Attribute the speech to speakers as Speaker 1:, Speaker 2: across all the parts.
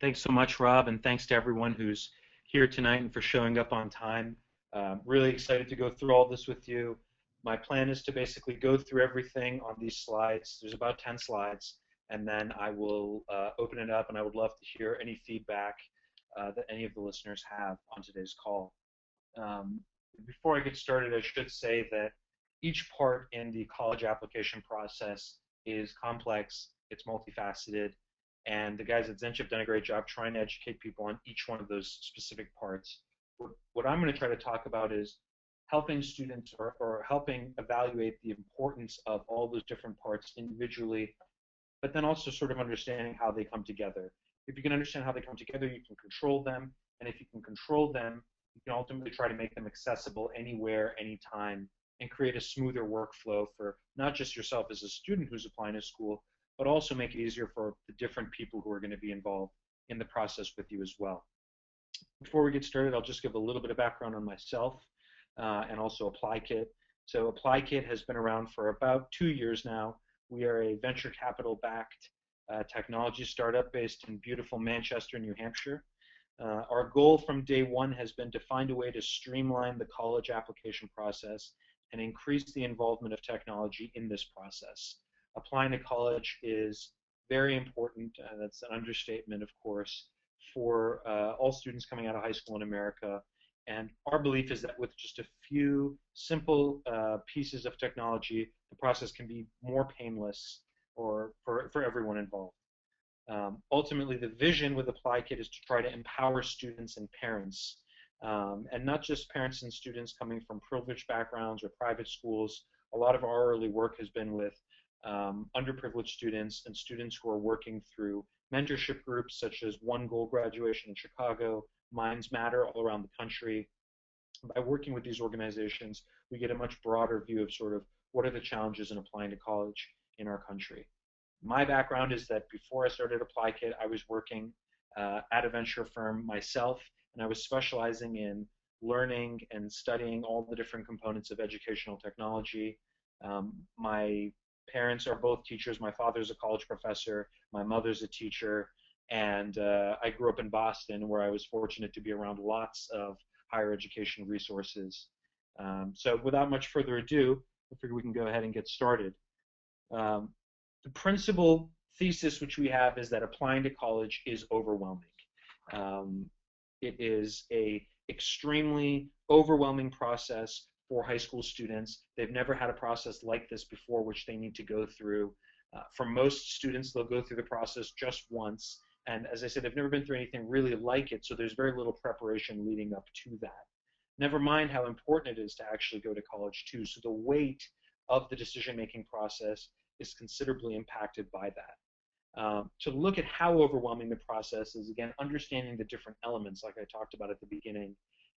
Speaker 1: Thanks so much, Rob, and thanks to everyone who's here tonight and for showing up on time. Really excited to go through all this with you. My plan is to basically go through everything on these slides. There's about 10 slides, and then I will open it up, and I would love to hear any feedback that any of the listeners have on today's call. Um, Before I get started, I should say that each part in the college application process is complex, it's multifaceted, and the guys at Zench have done a great job trying to educate people on each one of those specific parts. What I'm going to try to talk about is helping students or helping evaluate the importance of all those different parts individually, but then also sort of understanding how they come together. If you can understand how they come together, you can control them, and if you can control them, you can ultimately try to make them accessible anywhere, anytime, and create a smoother workflow for not just yourself as a student who's applying to school, but also make it easier for the different people who are going to be involved in the process with you as well. Before we get started, I'll just give a little bit of background on myself and also ApplyKit. So ApplyKit has been around for about 2 years now. We are a venture capital backed technology startup based in beautiful Manchester, New Hampshire. Our goal from day one has been to find a way to streamline the college application process and increase the involvement of technology in this process. Applying to college is very important, that's an understatement, of course, for all students coming out of high school in America. And our belief is that with just a few simple pieces of technology, the process can be more painless or for everyone involved. Ultimately, the vision with ApplyKit is to try to empower students and parents, and not just parents and students coming from privileged backgrounds or private schools. A lot of our early work has been with underprivileged students and students who are working through mentorship groups such as One Goal Graduation in Chicago, Minds Matter all around the country. By working with these organizations, we get a much broader view of sort of what are the challenges in applying to college in our country. My background is that before I started ApplyKit, I was working at a venture firm myself, and I was specializing in learning and studying all the different components of educational technology. My parents are both teachers. My father's a college professor. My mother's a teacher. And I grew up in Boston, where I was fortunate to be around lots of higher education resources. So without much further ado, I figure we can go ahead and get started. The principal thesis which we have is that applying to college is overwhelming. It is a extremely overwhelming process for high school students. They've never had a process like this before, which they need to go through. For most students, they'll go through the process just once. And as I said, they've never been through anything really like it, so there's very little preparation leading up to that. Never mind how important it is to actually go to college, too. So the weight of the decision-making process is considerably impacted by that. To look at how overwhelming the process is, again, understanding the different elements like I talked about at the beginning.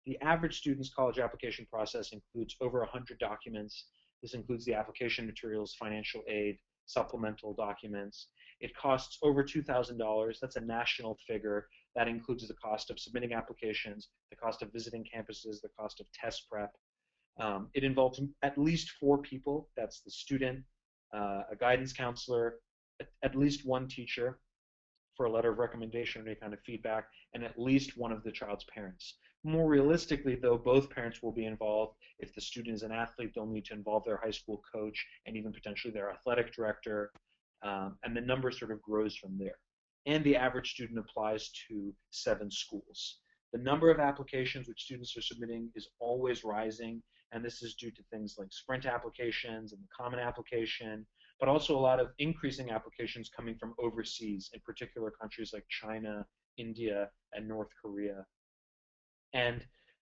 Speaker 1: The average student's college application process includes over 100 documents. This includes the application materials, financial aid, supplemental documents. It costs over $2,000. That's a national figure. That includes the cost of submitting applications, the cost of visiting campuses, the cost of test prep. It involves at least 4 people. That's the student, a guidance counselor, at least one teacher for a letter of recommendation or any kind of feedback, and at least one of the child's parents. More realistically, though, both parents will be involved. If the student is an athlete, they'll need to involve their high school coach and even potentially their athletic director, and the number sort of grows from there. And the average student applies to 7 schools. The number of applications which students are submitting is always rising, and this is due to things like sprint applications and the common application, but also a lot of increasing applications coming from overseas, in particular countries like China, India, and North Korea. And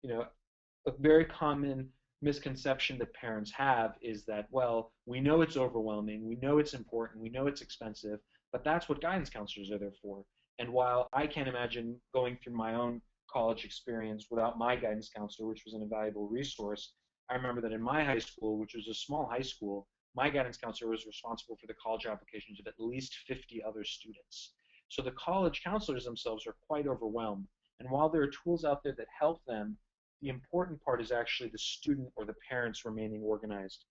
Speaker 1: a very common misconception that parents have is that, well, we know it's overwhelming, we know it's important, we know it's expensive, but that's what guidance counselors are there for. And while I can't imagine going through my own college experience without my guidance counselor, which was an invaluable resource, I remember that in my high school, which was a small high school, my guidance counselor was responsible for the college applications of at least 50 other students. So the college counselors themselves are quite overwhelmed. And while there are tools out there that help them, the important part is actually the student or the parents remaining organized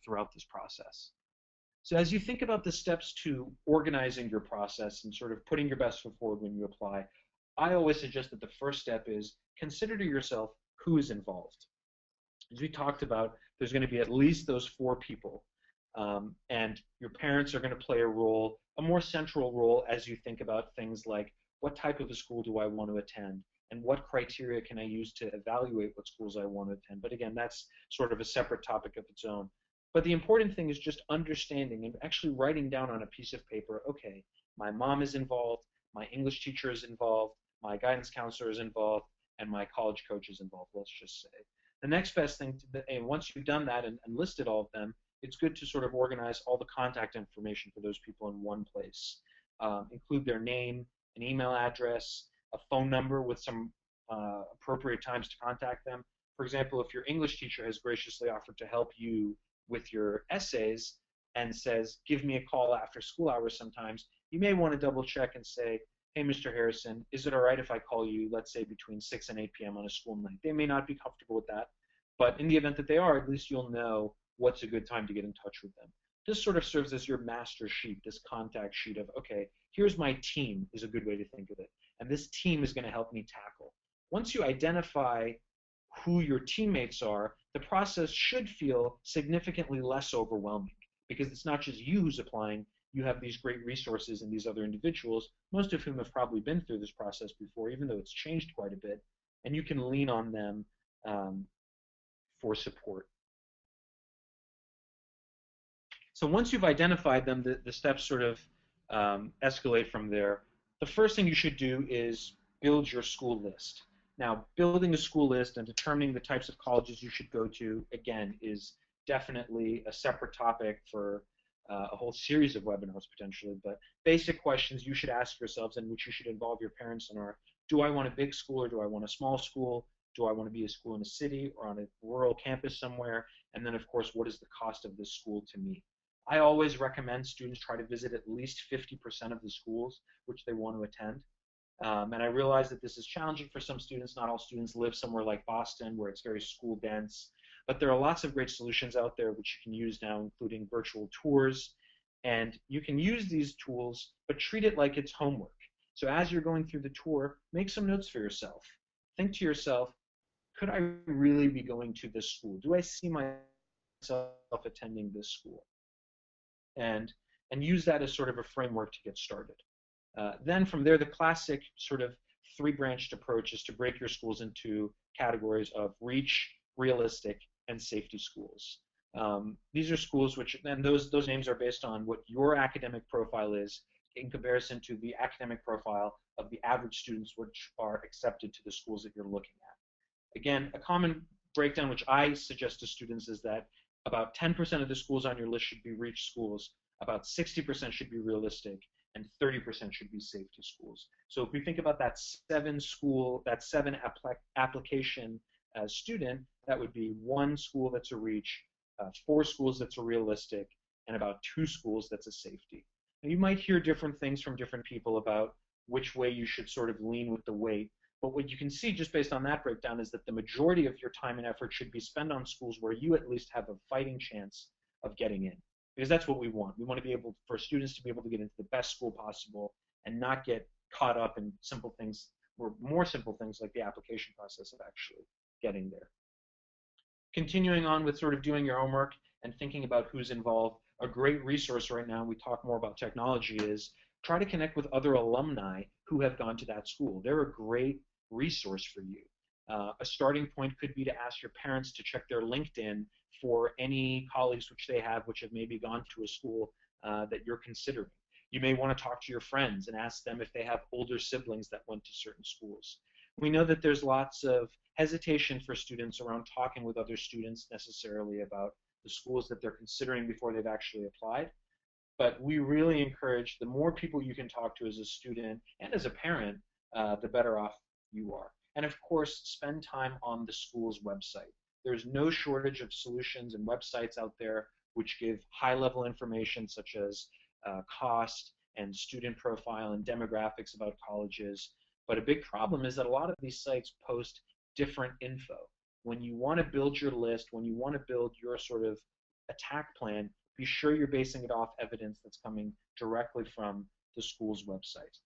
Speaker 1: throughout this process. So as you think about the steps to organizing your process and sort of putting your best foot forward when you apply, I always suggest that the first step is consider to yourself who is involved. As we talked about, there's going to be at least those 4 people. And your parents are going to play a role, a more central role as you think about things like what type of a school do I want to attend and what criteria can I use to evaluate what schools I want to attend. But again, that's sort of a separate topic of its own. But the important thing is just understanding and actually writing down on a piece of paper, okay, my mom is involved, my English teacher is involved, my guidance counselor is involved, and my college coach is involved, let's just say. The next best thing, and once you've done that and listed all of them, it's good to sort of organize all the contact information for those people in one place. Include their name, an email address, a phone number with some appropriate times to contact them. For example, if your English teacher has graciously offered to help you with your essays and says, give me a call after school hours sometimes, you may want to double check and say, hey, Mr. Harrison, is it all right if I call you, let's say, between 6 and 8 p.m. on a school night? They may not be comfortable with that, but in the event that they are, at least you'll know what's a good time to get in touch with them. This sort of serves as your master sheet, this contact sheet of, okay, here's my team is a good way to think of it, and this team is going to help me tackle. Once you identify who your teammates are, the process should feel significantly less overwhelming because it's not just you who's applying. You have these great resources and these other individuals, most of whom have probably been through this process before, even though it's changed quite a bit, and you can lean on them for support. So once you've identified them, the steps sort of escalate from there. The first thing you should do is build your school list. Now, building a school list and determining the types of colleges you should go to, again, is definitely a separate topic for a whole series of webinars potentially, but basic questions you should ask yourselves and which you should involve your parents in are, do I want a big school or do I want a small school? Do I want to be a school in a city or on a rural campus somewhere? And then, of course, what is the cost of this school to me? I always recommend students try to visit at least 50% of the schools which they want to attend. And I realize that this is challenging for some students. Not all students live somewhere like Boston where it's very school dense. But there are lots of great solutions out there which you can use now, including virtual tours. And you can use these tools, but treat it like it's homework. So as you're going through the tour, make some notes for yourself. Think to yourself, could I really be going to this school? Do I see myself attending this school? And use that as sort of a framework to get started. Then from there, the classic sort of 3-branched approach is to break your schools into categories of reach, realistic, and safety schools. These are schools which, and those names are based on what your academic profile is in comparison to the academic profile of the average students which are accepted to the schools that you're looking at. Again, a common breakdown which I suggest to students is that about 10% of the schools on your list should be reach schools, about 60% should be realistic, and 30% should be safety schools. So if we think about that 7 application student, that would be 1 school that's a reach, 4 schools that's a realistic, and about 2 schools that's a safety. Now, you might hear different things from different people about which way you should sort of lean with the weight, but what you can see just based on that breakdown is that the majority of your time and effort should be spent on schools where you at least have a fighting chance of getting in. Because that's what we want. We want to be able for students to be able to get into the best school possible and not get caught up in simple things or more simple things like the application process of actually getting there. Continuing on with sort of doing your homework and thinking about who's involved, a great resource right now, we talk more about technology, is try to connect with other alumni who have gone to that school. They're a great resource for you. A starting point could be to ask your parents to check their LinkedIn for any colleagues which they have which have maybe gone to a school that you're considering. You may want to talk to your friends and ask them if they have older siblings that went to certain schools. We know that there's lots of hesitation for students around talking with other students necessarily about the schools that they're considering before they've actually applied. But we really encourage the more people you can talk to as a student and as a parent, the better off you are. And of course, spend time on the school's website. There's no shortage of solutions and websites out there which give high-level information such as cost and student profile and demographics about colleges. But a big problem is that a lot of these sites post different info. When you want to build your list, when you want to build your sort of attack plan, be sure you're basing it off evidence that's coming directly from the school's website.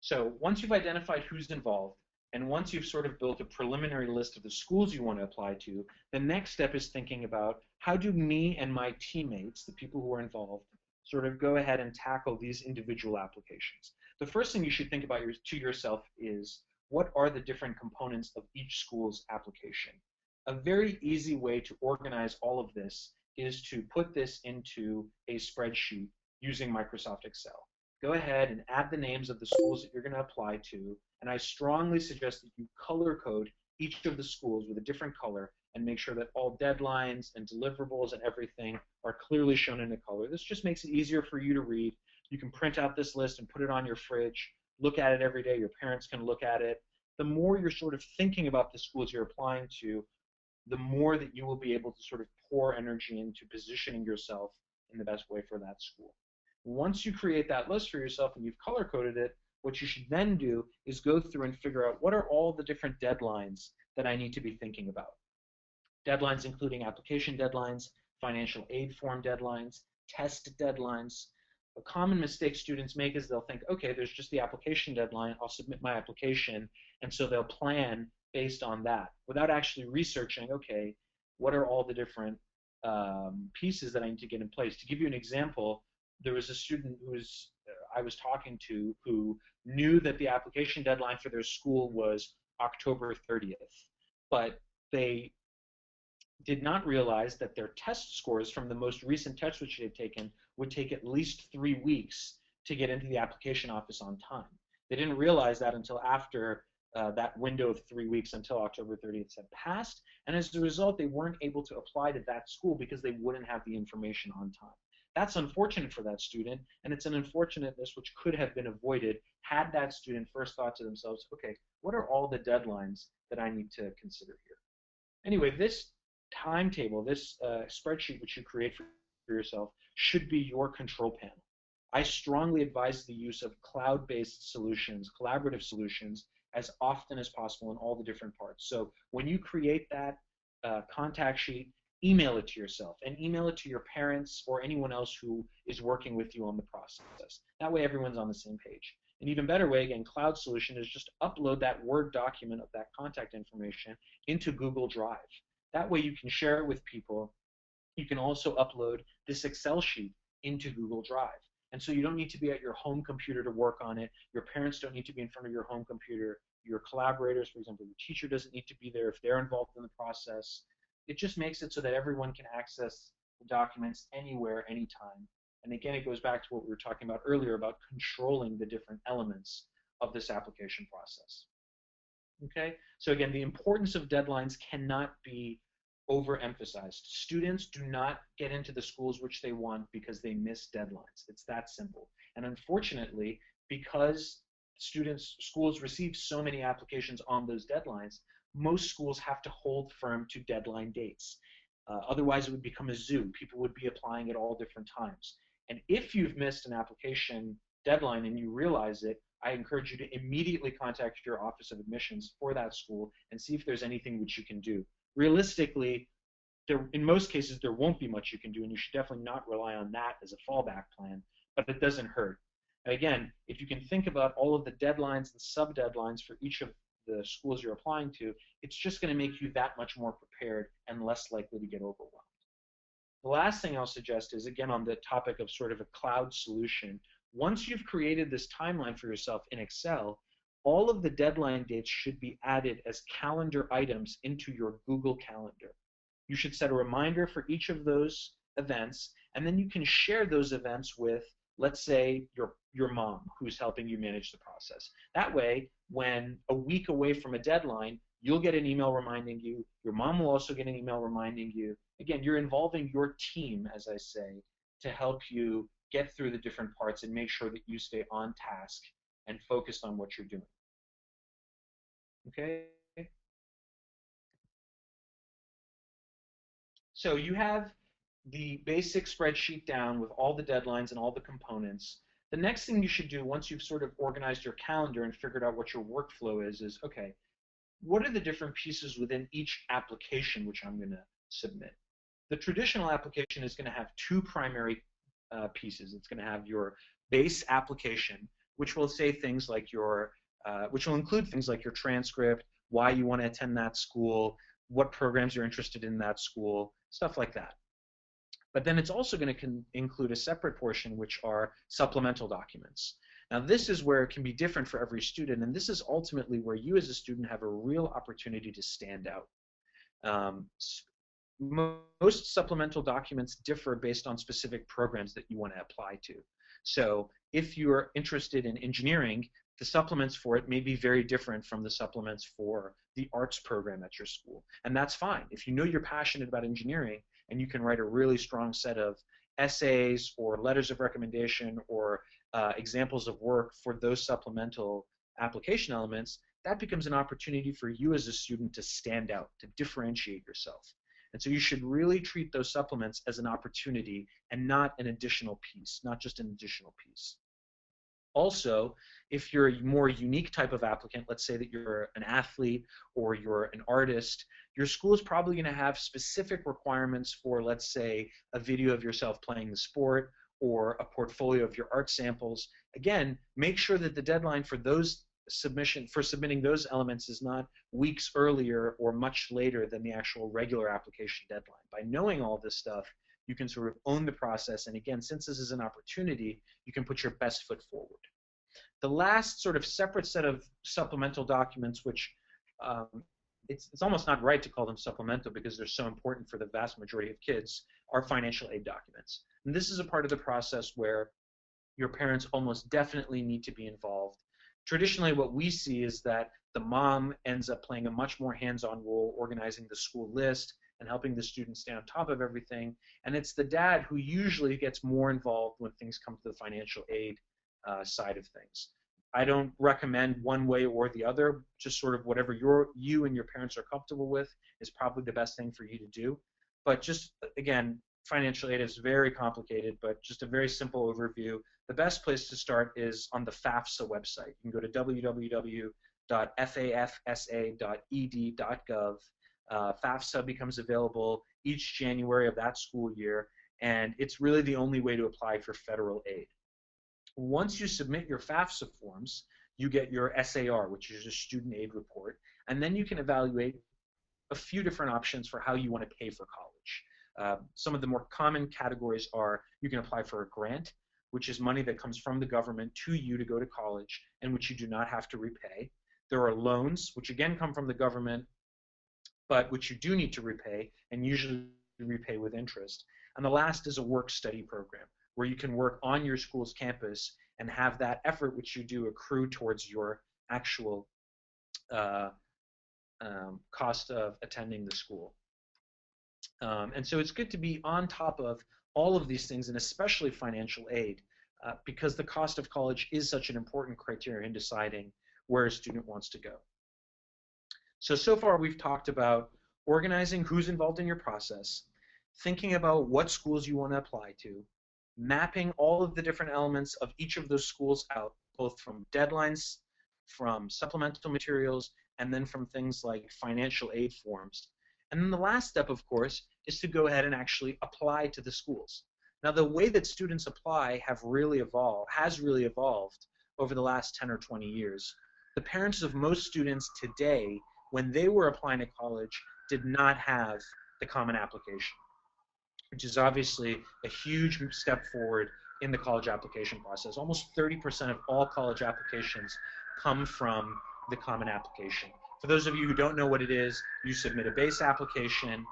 Speaker 1: So once you've identified who's involved, and once you've sort of built a preliminary list of the schools you want to apply to, the next step is thinking about how do me and my teammates, the people who are involved, sort of go ahead and tackle these individual applications. The first thing you should think about to yourself is, what are the different components of each school's application? A very easy way to organize all of this is to put this into a spreadsheet using Microsoft Excel. Go ahead and add the names of the schools that you're going to apply to, and I strongly suggest that you color code each of the schools with a different color and make sure that all deadlines and deliverables and everything are clearly shown in a color. This just makes it easier for you to read. You can print out this list and put it on your fridge, look at it every day, your parents can look at it. The more you're sort of thinking about the schools you're applying to, the more that you will be able to sort of pour energy into positioning yourself in the best way for that school. Once you create that list for yourself and you've color-coded it, what you should then do is go through and figure out what are all the different deadlines that I need to be thinking about. Deadlines including application deadlines, financial aid form deadlines, test deadlines. A common mistake students make is they'll think, okay, there's just the application deadline, I'll submit my application, and so they'll plan based on that without actually researching, okay, what are all the different pieces that I need to get in place. To give you an example, there was a student I was talking to who knew that the application deadline for their school was October 30th, but they did not realize that their test scores from the most recent test which they had taken would take at least 3 weeks to get into the application office on time. They didn't realize that until after that window of 3 weeks until October 30th had passed, and as a result, they weren't able to apply to that school because they wouldn't have the information on time. That's unfortunate for that student, and it's an unfortunateness which could have been avoided had that student first thought to themselves, okay, what are all the deadlines that I need to consider here? Anyway, this timetable, this spreadsheet which you create for yourself should be your control panel. I strongly advise the use of cloud-based solutions, collaborative solutions, as often as possible in all the different parts. So when you create that contact sheet, email it to yourself and email it to your parents or anyone else who is working with you on the process. That way everyone's on the same page. An even better way, again, cloud solution, is just upload that Word document of that contact information into Google Drive. That way you can share it with people. You can also upload this Excel sheet into Google Drive. And so you don't need to be at your home computer to work on it. Your parents don't need to be in front of your home computer. Your collaborators, for example, your teacher doesn't need to be there if they're involved in the process. It just makes it so that everyone can access the documents anywhere, anytime. And again, it goes back to what we were talking about earlier about controlling the different elements of this application process. Okay? So again, the importance of deadlines cannot be overemphasized. Students do not get into the schools which they want because they miss deadlines. It's that simple. And unfortunately, because schools receive so many applications on those deadlines, most schools have to hold firm to deadline dates. Otherwise, it would become a zoo. People would be applying at all different times. And if you've missed an application deadline and you realize it, I encourage you to immediately contact your Office of Admissions for that school and see if there's anything which you can do. Realistically, in most cases, there won't be much you can do, and you should definitely not rely on that as a fallback plan, but it doesn't hurt. Again, if you can think about all of the deadlines and sub-deadlines for each of the schools you're applying to, it's just going to make you that much more prepared and less likely to get overwhelmed. The last thing I'll suggest is, again, on the topic of sort of a cloud solution, once you've created this timeline for yourself in Excel, all of the deadline dates should be added as calendar items into your Google Calendar. You should set a reminder for each of those events, and then you can share those events with, let's say, your mom, who's helping you manage the process. That way, when a week away from a deadline, you'll get an email reminding you. Your mom will also get an email reminding you. Again, you're involving your team, as I say, to help you get through the different parts and make sure that you stay on task and focused on what you're doing. Okay? So you have the basic spreadsheet down with all the deadlines and all the components. The next thing you should do once you've sort of organized your calendar and figured out what your workflow is okay, what are the different pieces within each application which I'm going to submit? The traditional application is going to have two primary pieces. It's going to have your base application, which will say things like which will include things like your transcript, why you want to attend that school, what programs you're interested in that school, stuff like that. But then it's also going to include a separate portion, which are supplemental documents. Now, this is where it can be different for every student, and this is ultimately where you as a student have a real opportunity to stand out. Most supplemental documents differ based on specific programs that you want to apply to. So if you're interested in engineering, the supplements for it may be very different from the supplements for the arts program at your school. And that's fine. If you know you're passionate about engineering and you can write a really strong set of essays or letters of recommendation or examples of work for those supplemental application elements, that becomes an opportunity for you as a student to stand out, to differentiate yourself. And so you should really treat those supplements as an opportunity and not an additional piece, not just an additional piece. Also, if you're a more unique type of applicant, let's say that you're an athlete or you're an artist, your school is probably going to have specific requirements for, let's say, a video of yourself playing the sport or a portfolio of your art samples. Again, make sure that the deadline for those submitting those elements is not weeks earlier or much later than the actual regular application deadline. By knowing all this stuff, you can sort of own the process, and again, since this is an opportunity, you can put your best foot forward. The last sort of separate set of supplemental documents, which it's almost not right to call them supplemental because they're so important for the vast majority of kids, are financial aid documents. And this is a part of the process where your parents almost definitely need to be involved. Traditionally, what we see is that the mom ends up playing a much more hands-on role, organizing the school list and helping the students stay on top of everything. And it's the dad who usually gets more involved when things come to the financial aid side of things. I don't recommend one way or the other. Just sort of whatever you and your parents are comfortable with is probably the best thing for you to do. But just, again, financial aid is very complicated, but just a very simple overview. The best place to start is on the FAFSA website. You can go to www.fafsa.ed.gov. FAFSA becomes available each January of that school year, and it's really the only way to apply for federal aid. Once you submit your FAFSA forms, you get your SAR, which is a student aid report, and then you can evaluate a few different options for how you want to pay for college. Some of the more common categories are you can apply for a grant, which is money that comes from the government to you to go to college and which you do not have to repay. There are loans, which again come from the government, but which you do need to repay and usually repay with interest. And the last is a work-study program, where you can work on your school's campus and have that effort which you do accrue towards your actual cost of attending the school. And so it's good to be on top of all of these things, and especially financial aid, because the cost of college is such an important criteria in deciding where a student wants to go. So far we've talked about organizing who's involved in your process, thinking about what schools you want to apply to, mapping all of the different elements of each of those schools out, both from deadlines, from supplemental materials, and then from things like financial aid forms. And then the last step, of course, is to go ahead and actually apply to the schools. Now, the way that students apply has really evolved over the last 10 or 20 years. The parents of most students today, when they were applying to college, did not have the Common Application, which is obviously a huge step forward in the college application process. Almost 30% of all college applications come from the Common Application. For those of you who don't know what it is, you submit a base application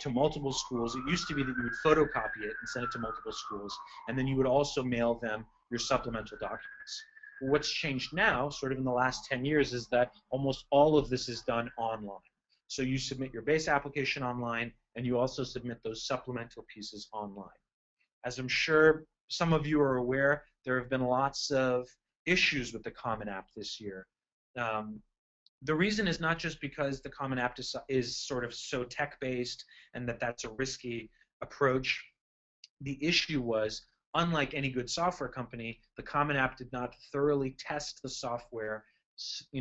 Speaker 1: to multiple schools. It used to be that you would photocopy it and send it to multiple schools, and then you would also mail them your supplemental documents. What's changed now, sort of in the last 10 years, is that almost all of this is done online. So you submit your base application online, and you also submit those supplemental pieces online. As I'm sure some of you are aware, there have been lots of issues with the Common App this year. The reason is not just because the Common App is sort of so tech-based and that's a risky approach. The issue was, unlike any good software company, the Common App did not thoroughly test the software,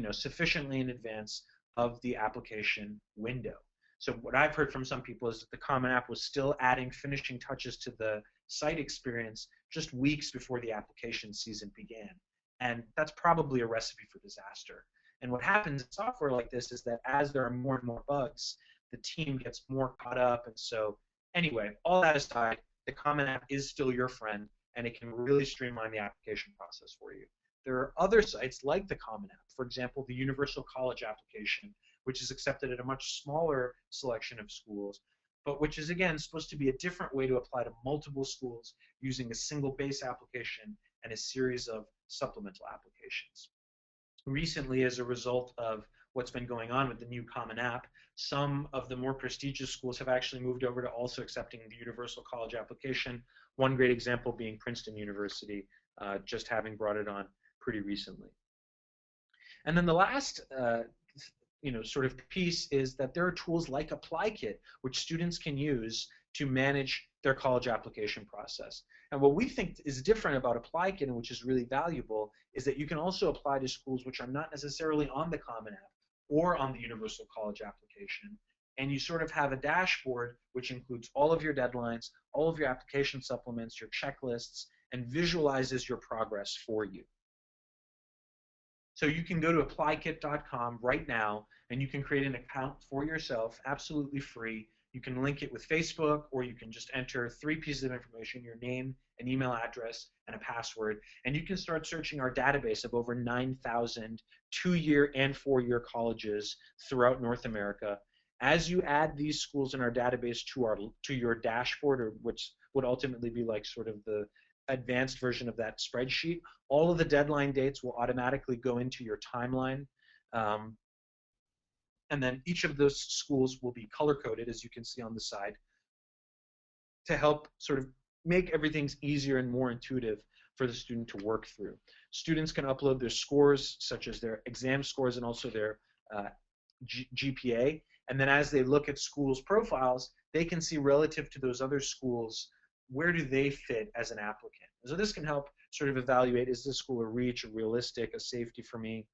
Speaker 1: sufficiently in advance of the application window. So what I've heard from some people is that the Common App was still adding finishing touches to the site experience just weeks before the application season began. And that's probably a recipe for disaster. And what happens in software like this is that as there are more and more bugs, the team gets more caught up. And so anyway, all that aside, the Common App is still your friend, and it can really streamline the application process for you. There are other sites like the Common App, for example, the Universal College application, which is accepted at a much smaller selection of schools, but which is, again, supposed to be a different way to apply to multiple schools using a single base application and a series of supplemental applications. Recently, as a result of what's been going on with the new Common App, some of the more prestigious schools have actually moved over to also accepting the Universal College application. One great example being Princeton University, just having brought it on pretty recently. And then the last sort of piece is that there are tools like ApplyKit, which students can use to manage their college application process. And what we think is different about ApplyKit, and which is really valuable, is that you can also apply to schools which are not necessarily on the Common App or on the Universal College application. And you sort of have a dashboard which includes all of your deadlines, all of your application supplements, your checklists, and visualizes your progress for you. So you can go to applykit.com right now, and you can create an account for yourself, absolutely free. You can link it with Facebook, or you can just enter 3 pieces of information: your name, an email address, and a password. And you can start searching our database of over 9,000 2-year and 4-year colleges throughout North America. As you add these schools in our database to your dashboard, or which would ultimately be like sort of the advanced version of that spreadsheet, all of the deadline dates will automatically go into your timeline. And then each of those schools will be color-coded, as you can see on the side, to help sort of make everything easier and more intuitive for the student to work through. Students can upload their scores, such as their exam scores and also their GPA. And then as they look at schools' profiles, they can see relative to those other schools, where do they fit as an applicant? So this can help sort of evaluate, is this school a reach, a realistic, a safety for me?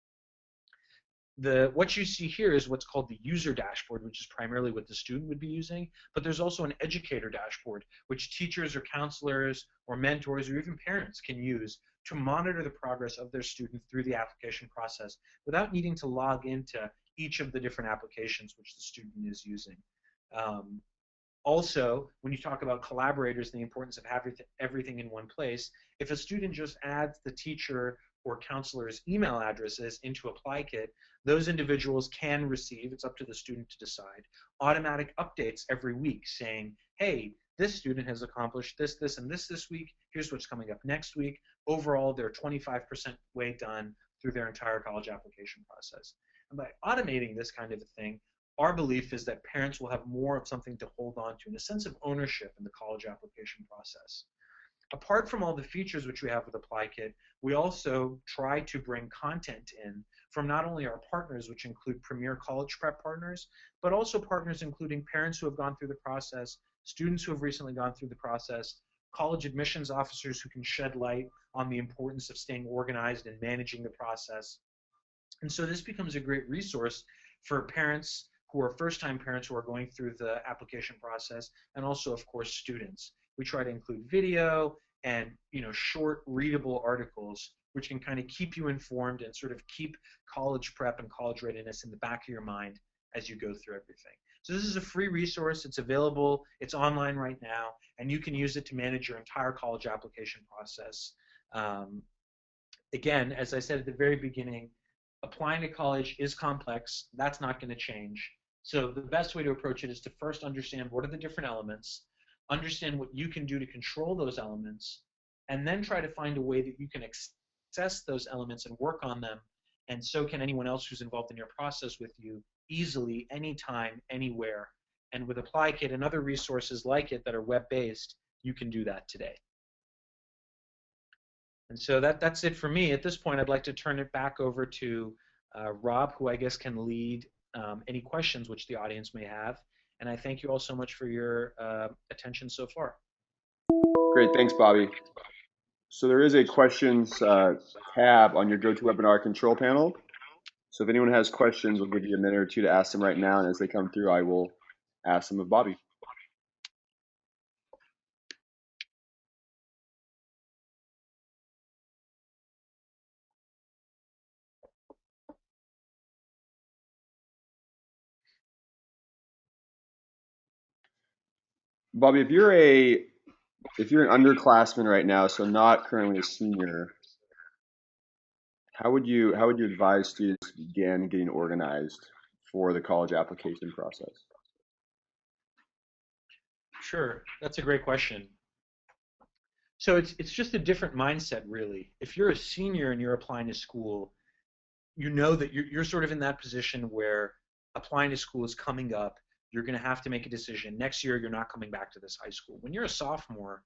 Speaker 1: What you see here is what's called the user dashboard, which is primarily what the student would be using, but there's also an educator dashboard, which teachers or counselors or mentors or even parents can use to monitor the progress of their student through the application process without needing to log into each of the different applications which the student is using. Also, when you talk about collaborators and the importance of having everything in one place, if a student just adds the teacher or counselor's email addresses into ApplyKit, those individuals can receive, it's up to the student to decide, automatic updates every week saying, hey, this student has accomplished this, this, and this week. Here's what's coming up next week. Overall, they're 25% way done through their entire college application process. And by automating this kind of a thing, our belief is that parents will have more of something to hold on to and a sense of ownership in the college application process. Apart from all the features which we have with ApplyKit, we also try to bring content in from not only our partners, which include premier college prep partners, but also partners including parents who have gone through the process, students who have recently gone through the process, college admissions officers who can shed light on the importance of staying organized and managing the process. And so this becomes a great resource for parents who are first-time parents who are going through the application process, and also, of course, students. We try to include video and short, readable articles, which can kind of keep you informed and sort of keep college prep and college readiness in the back of your mind as you go through everything. So this is a free resource. It's available. It's online right now, and you can use it to manage your entire college application process. Again, as I said at the very beginning, applying to college is complex. That's not going to change. So the best way to approach it is to first understand what are the different elements, understand what you can do to control those elements, and then try to find a way that you can access those elements and work on them, and so can anyone else who's involved in your process with you easily, anytime, anywhere. And with ApplyKit and other resources like it that are web-based, you can do that today. And so that's it for me. At this point, I'd like to turn it back over to Rob, who I guess can lead any questions which the audience may have. And I thank you all so much for your attention so far.
Speaker 2: Great, thanks, Bobby. So there is a questions tab on your GoToWebinar control panel. So if anyone has questions, we'll give you a minute or two to ask them right now, and as they come through, I will ask them of Bobby. Bobby, if you're an underclassman right now, so not currently a senior, how would you advise students to begin getting organized for the college application process?
Speaker 1: Sure, that's a great question. So it's just a different mindset, really. If you're a senior and you're applying to school, you know that you're sort of in that position where applying to school is coming up. You're going to have to make a decision. Next year, you're not coming back to this high school. When you're a sophomore,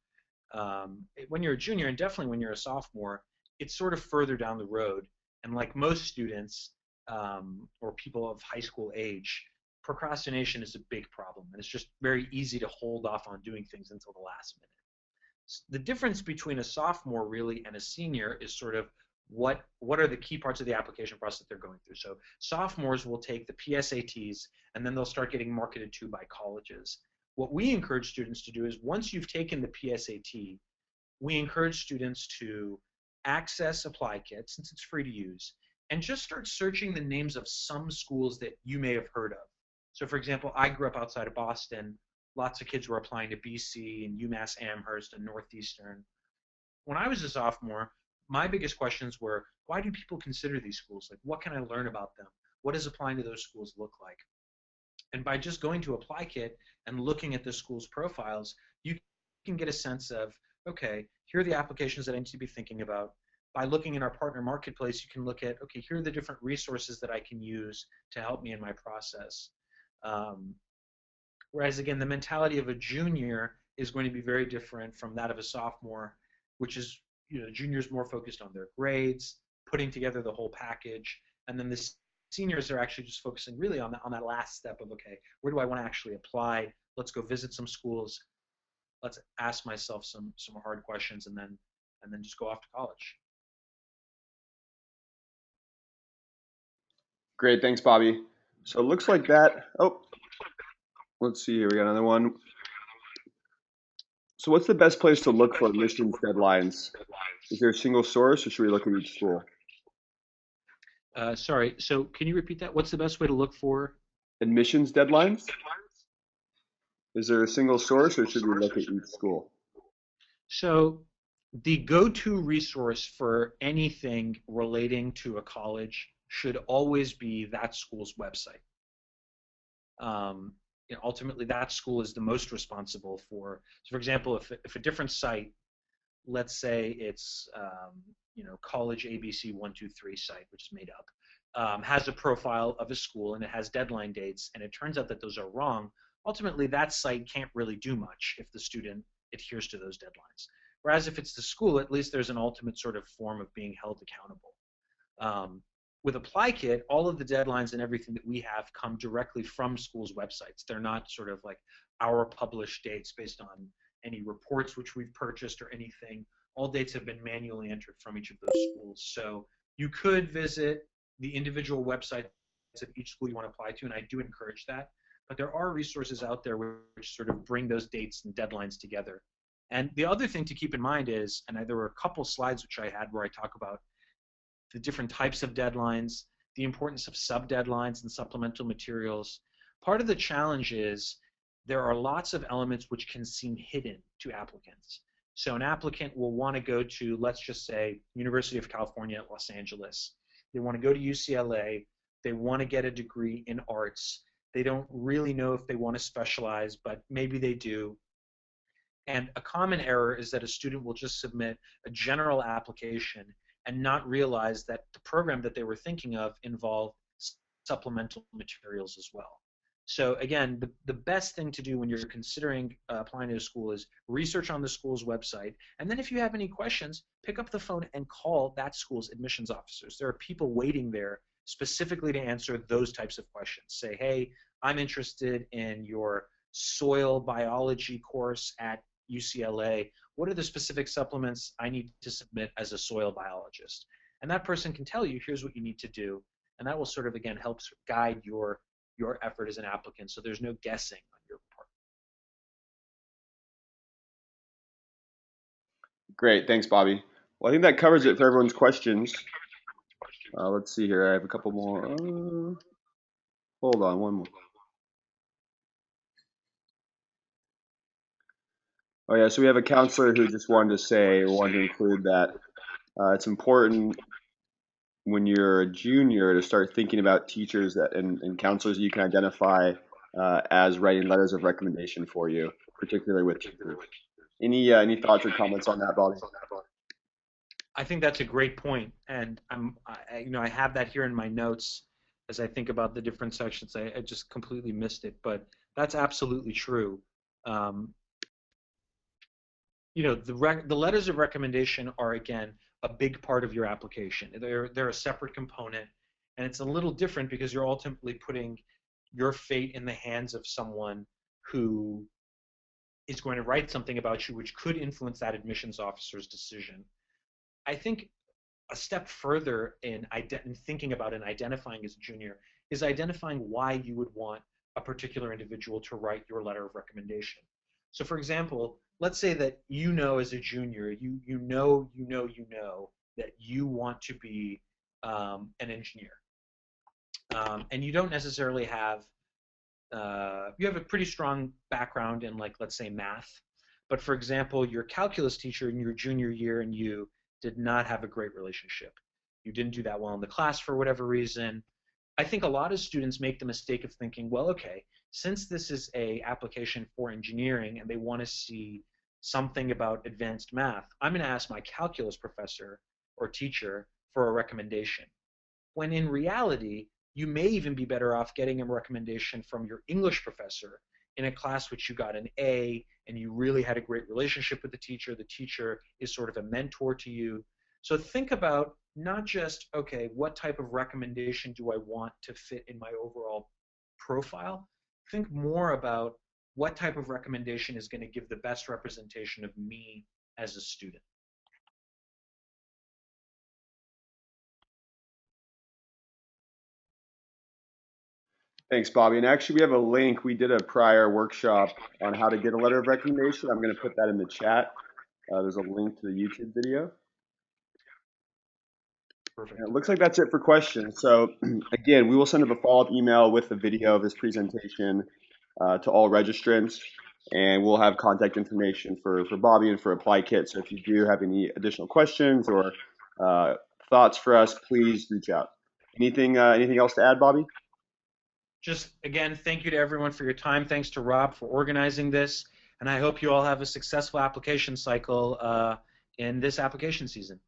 Speaker 1: when you're a junior, and definitely when you're a sophomore, it's sort of further down the road. And like most students or people of high school age, procrastination is a big problem. And it's just very easy to hold off on doing things until the last minute. The difference between a sophomore really and a senior is sort of what are the key parts of the application process that they're going through. So sophomores will take the PSATs and then they'll start getting marketed to by colleges. What we encourage students to do is once you've taken the PSAT, we encourage students to access ApplyKit since it's free to use and just start searching the names of some schools that you may have heard of. So for example, I grew up outside of Boston. Lots of kids were applying to BC and UMass Amherst and Northeastern. When I was a sophomore, my biggest questions were, why do people consider these schools? Like, what can I learn about them? What does applying to those schools look like? And by just going to ApplyKit and looking at the school's profiles, you can get a sense of, okay, here are the applications that I need to be thinking about. By looking in our partner marketplace, you can look at, okay, here are the different resources that I can use to help me in my process. Um, Whereas again, the mentality of a junior is going to be very different from that of a sophomore, which is, juniors more focused on their grades, putting together the whole package, and then the seniors are actually just focusing really on that last step of, okay, where do I want to actually apply? Let's go visit some schools. Let's ask myself some hard questions, and then just go off to college.
Speaker 2: Great, thanks, Bobby. So it looks like that. Oh, let's see here. We got another one. So what's the best place to look for admissions deadlines? Is there a single source, or should we look at each school?
Speaker 1: Sorry, so can you repeat that? What's the best way to look for?
Speaker 2: Admissions deadlines? Is there a single source, or should we look at each school?
Speaker 1: So the go-to resource for anything relating to a college should always be that school's website. Ultimately, that school is the most responsible for. So, for example, if a different site, let's say it's College ABC 123 site, which is made up, has a profile of a school and it has deadline dates, and it turns out that those are wrong. Ultimately, that site can't really do much if the student adheres to those deadlines. Whereas if it's the school, at least there's an ultimate sort of form of being held accountable. With ApplyKit, all of the deadlines and everything that we have come directly from schools' websites. They're not sort of like our published dates based on any reports which we've purchased or anything. All dates have been manually entered from each of those schools. So you could visit the individual websites of each school you want to apply to, and I do encourage that. But there are resources out there which sort of bring those dates and deadlines together. And the other thing to keep in mind is, and there were a couple slides which I had where I talk about the different types of deadlines, the importance of sub-deadlines and supplemental materials. Part of the challenge is there are lots of elements which can seem hidden to applicants. So an applicant will want to go to, let's just say, University of California at Los Angeles. They want to go to UCLA. They want to get a degree in arts. They don't really know if they want to specialize, but maybe they do. And a common error is that a student will just submit a general application and not realize that the program that they were thinking of involved supplemental materials as well. So again, the best thing to do when you're considering applying to a school is research on the school's website, and then if you have any questions, pick up the phone and call that school's admissions officers. There are people waiting there specifically to answer those types of questions. Say, hey, I'm interested in your soil biology course at UCLA. What are the specific supplements I need to submit as a soil biologist? And that person can tell you, here's what you need to do. and that will sort of, again, help guide your effort as an applicant, so there's no guessing on your part.
Speaker 2: Great, thanks, Bobby. Well, I think that covers it for everyone's questions. Let's see here. I have a couple more. Hold on, one more. Oh yeah, so we have a counselor who just wanted to include that it's important when you're a junior to start thinking about teachers and counselors that you can identify as writing letters of recommendation for you, particularly with teachers. Any thoughts or comments on that, Bobby?
Speaker 1: I think that's a great point, and I have that here in my notes as I think about the different sections. I just completely missed it, but that's absolutely true. The letters of recommendation are, again, a big part of your application. They're a separate component, and it's a little different because you're ultimately putting your fate in the hands of someone who is going to write something about you which could influence that admissions officer's decision. I think a step further in thinking about and identifying as a junior is identifying why you would want a particular individual to write your letter of recommendation. So for example, let's say that you know as a junior, you know that you want to be an engineer. And you don't necessarily have, you have a pretty strong background in, like, let's say math. But for example, your calculus teacher in your junior year and you did not have a great relationship. You didn't do that well in the class for whatever reason. I think a lot of students make the mistake of thinking, well, okay, since this is a application for engineering and they want to see something about advanced math, I'm going to ask my calculus professor or teacher for a recommendation. When in reality, you may even be better off getting a recommendation from your English professor in a class which you got an A and you really had a great relationship with the teacher is sort of a mentor to you. So think about not just, okay, what type of recommendation do I want to fit in my overall profile? Think more about what type of recommendation is going to give the best representation of me as a student.
Speaker 2: Thanks, Bobby. And actually, we have a link. We did a prior workshop on how to get a letter of recommendation. I'm going to put that in the chat. There's a link to the YouTube video.
Speaker 1: Perfect.
Speaker 2: And it looks like that's it for questions. So again, we will send up a follow-up email with a video of this presentation to all registrants, and we'll have contact information for Bobby and for ApplyKit. So if you do have any additional questions or thoughts for us, please reach out. Anything else to add, Bobby?
Speaker 1: Just, again, thank you to everyone for your time. Thanks to Rob for organizing this. And I hope you all have a successful application cycle in this application season.